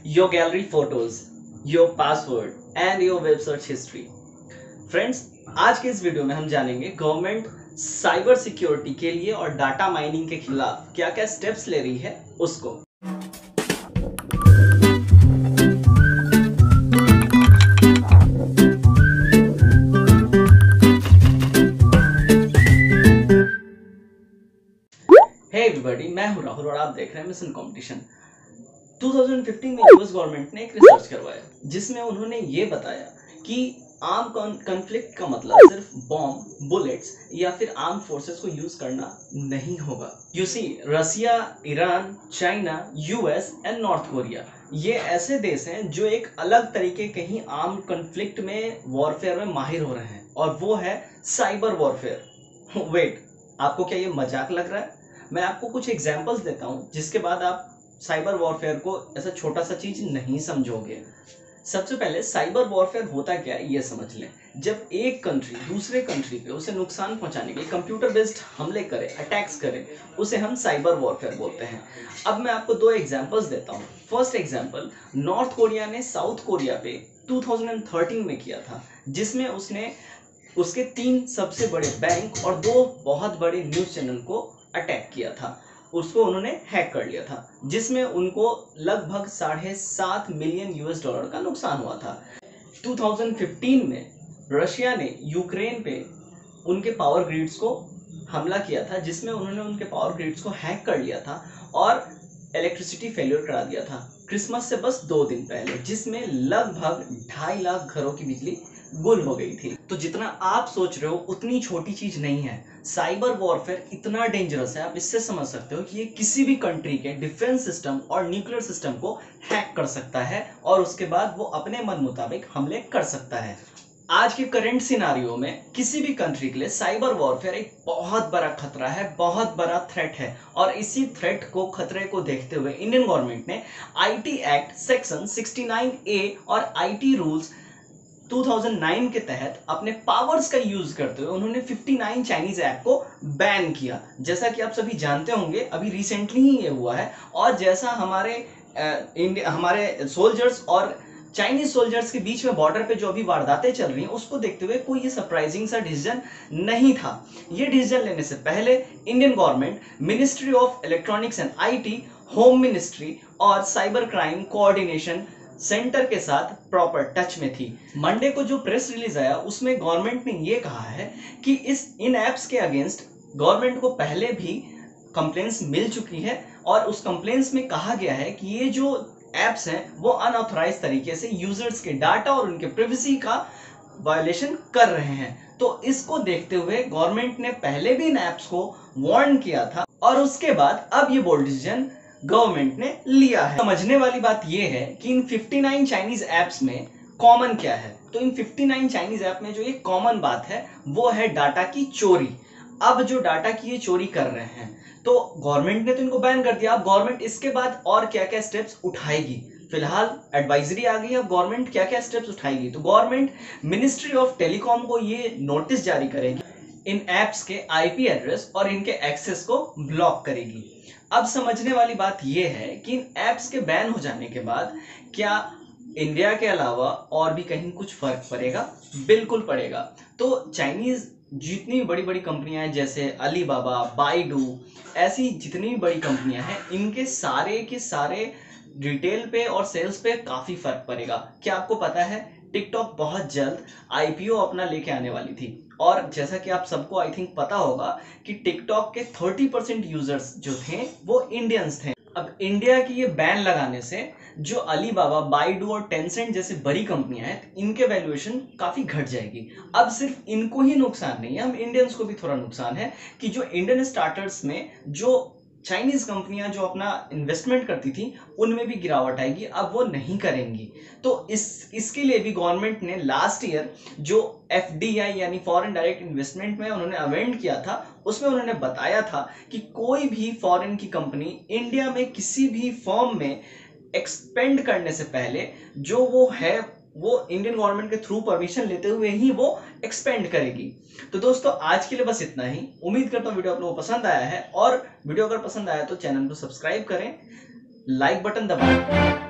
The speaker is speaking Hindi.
your gallery photos, your password and your web search history. Friends, आज के इस वीडियो में हम जानेंगे गवर्नमेंट साइबर सिक्योरिटी के लिए और डाटा माइनिंग के खिलाफ क्या क्या स्टेप्स ले रही है उसको। हे एवरीबॉडी, मैं हूं राहुल और आप देख रहे हैं मिशन कंपटीशन। 2015 में यूएस गवर्नमेंट ने एक रिसर्च करवाया जिसमें उन्होंने ये बताया कि आर्म कॉन्फ्लिक्ट का मतलब सिर्फ बॉम्ब, बुलेट्स या फिर आर्म फोर्सेस को यूज करना नहीं होगा। You see, Russia, Iran, China, US and North Korea ये ऐसे देश हैं जो एक अलग तरीके के ही आर्म कॉन्फ्लिक्ट में वॉरफेयर में माहिर हो रहे हैं और वो है साइबर वॉरफेयर। वेट, आपको क्या ये मजाक लग रहा है? मैं आपको कुछ एग्जांपल्स देता हूं जिसके बाद आप साइबर वॉरफेयर को ऐसा छोटा सा चीज नहीं समझोगे। सबसे पहले साइबर वॉरफेयर होता क्या है ये समझ लें। जब एक कंट्री दूसरे कंट्री पे उसे नुकसान पहुंचाने के लिए कंप्यूटर बेस्ड हमले करे, अटैक्स करे, उसे हम साइबर वॉरफेयर बोलते हैं। अब मैं आपको दो एग्जांपल्स देता हूं। फर्स्ट एग्जांपल, नॉर्थ कोरिया ने साउथ कोरिया पे 2013 में किया था, जिसमें उसने उसके 3 सबसे बड़े बैंक और 2 बहुत बड़े न्यूज चैनल को अटैक किया था। उसको उन्होंने हैक कर लिया था, जिसमें उनको लगभग $7.5 मिलियन US का नुकसान हुआ था। 2015 में रशिया ने यूक्रेन पे उनके पावर ग्रिड्स को हमला किया था, जिसमें उन्होंने उनके पावर ग्रिड्स को हैक कर लिया था और इलेक्ट्रिसिटी फेलियर करा दिया था क्रिसमस से बस 2 दिन पहले, जिसमें लगभग 2.5 लाख घरों की बिजली गुल हो गई थी। तो जितना आप सोच रहे हो उतनी छोटी चीज नहीं है। साइबर वॉरफेयर इतना डेंजरस है, आप इससे समझ सकते हो कि ये किसी भी कंट्री के डिफेंस सिस्टम और न्यूक्लियर सिस्टम को हैक कर सकता है और उसके बाद वो अपने मन मुताबिक हमले कर सकता है। आज के करंट सिनारियो में किसी भी कंट्री के लिए साइबर वॉरफेयर एक बहुत बड़ा खतरा है, बहुत बड़ा थ्रेट है। और इसी थ्रेट को, खतरे को देखते हुए इंडियन गवर्नमेंट ने आईटी एक्ट सेक्शन 69A और आईटी रूल्स 2009 के तहत अपने पावर्स का यूज करते हुए उन्होंने 59 चाइनीज ऐप को बैन किया। जैसा कि आप सभी जानते होंगे, अभी रिसेंटली ही ये हुआ है। और जैसा हमारे सोल्जर्स और चाइनीज सोल्जर्स के बीच में बॉर्डर पे जो अभी वारदातें चल रही हैं, उसको देखते हुए कोई ये सरप्राइजिंग सा डिसीजन नहीं था। ये डिसीजन लेने से पहले Indian government ministry of electronics and IT, home ministry और साइबर क्राइम कोऑर्डिनेशन सेंटर के साथ प्रॉपर टच में थी। मंडे को जो प्रेस रिलीज आया उसमें गवर्नमेंट ने ये कहा है कि इन एप्स के अगेंस्ट गवर्नमेंट को पहले भी कंप्लेंट्स मिल चुकी है और उस कंप्लेंट्स में कहा गया है कि ये जो एप्स हैं वो अनऑथराइज्ड तरीके से यूजर्स के डाटा और उनके प्राइवेसी का वायलेशन कर रहे हैं। तो इसको देखते हुए गवर्नमेंट ने पहले भी इन एप्स को वार्न किया था और उसके बाद अब ये बोल्ड डिसीजन गवर्नमेंट ने लिया है। समझने वाली बात यह है कि इन 59 चाइनीज एप्स में कॉमन क्या है। तो इन 59 चाइनीज ऐप में जो एक कॉमन बात है वो है डाटा की चोरी। अब जो डाटा की ये चोरी कर रहे हैं, तो गवर्नमेंट ने तो इनको बैन कर दिया। अब गवर्नमेंट इसके बाद और क्या क्या स्टेप्स उठाएगी? फिलहाल एडवाइजरी आ गई है, अब गवर्नमेंट क्या क्या स्टेप्स उठाएगी? तो गवर्नमेंट मिनिस्ट्री ऑफ टेलीकॉम को ये नोटिस जारी करेगी, इन एप्स के आईपी एड्रेस और इनके एक्सेस को ब्लॉक करेगी। अब समझने वाली बात यह है कि इन एप्स के बैन हो जाने के बाद क्या इंडिया के अलावा और भी कहीं कुछ फर्क पड़ेगा? बिल्कुल पड़ेगा। तो चाइनीज जितनी बड़ी बड़ी कंपनियां हैं, जैसे अलीबाबा, बाइडू, ऐसी जितनी भी बड़ी कंपनियां हैं, इनके सारे के सारे रिटेल पे और सेल्स पे काफी फर्क पड़ेगा। क्या आपको पता है टिकटॉक बहुत जल्द आईपीओ अपना लेके आने वाली थी और जैसा कि आप सबको आई थिंक पता होगा कि टिकटॉक के 30% यूजर्स जो थे वो इंडियंस थे। अब इंडिया की ये बैन लगाने से जो अलीबाबा, बाइडू और टेंसेंट जैसे बड़ी कंपनियां हैं, इनके वैल्यूएशन काफी घट जाएगी। अब सिर्फ इनको ही नुकसान नहीं है, हम इंडियंस को भी थोड़ा नुकसान है कि जो इंडियन स्टार्टर्स में जो चाइनीज कंपनियां जो अपना इन्वेस्टमेंट करती थी उनमें भी गिरावट आएगी, अब वो नहीं करेंगी। तो इसके लिए भी गवर्नमेंट ने लास्ट ईयर जो एफडीआई यानी फॉरेन डायरेक्ट इन्वेस्टमेंट में उन्होंने अमेंड किया था, उसमें उन्होंने बताया था कि कोई भी फॉरेन की कंपनी इंडिया में किसी भी फर्म में एक्सपेंड करने से पहले जो वो है वो इंडियन गवर्नमेंट के थ्रू परमिशन लेते हुए ही वो एक्सपेंड करेगी। तो दोस्तों, आज के लिए बस इतना ही। उम्मीद करता हूँ वीडियो आप लोगों को पसंद आया है और वीडियो अगर पसंद आया तो चैनल को सब्सक्राइब करें, लाइक बटन दबाएं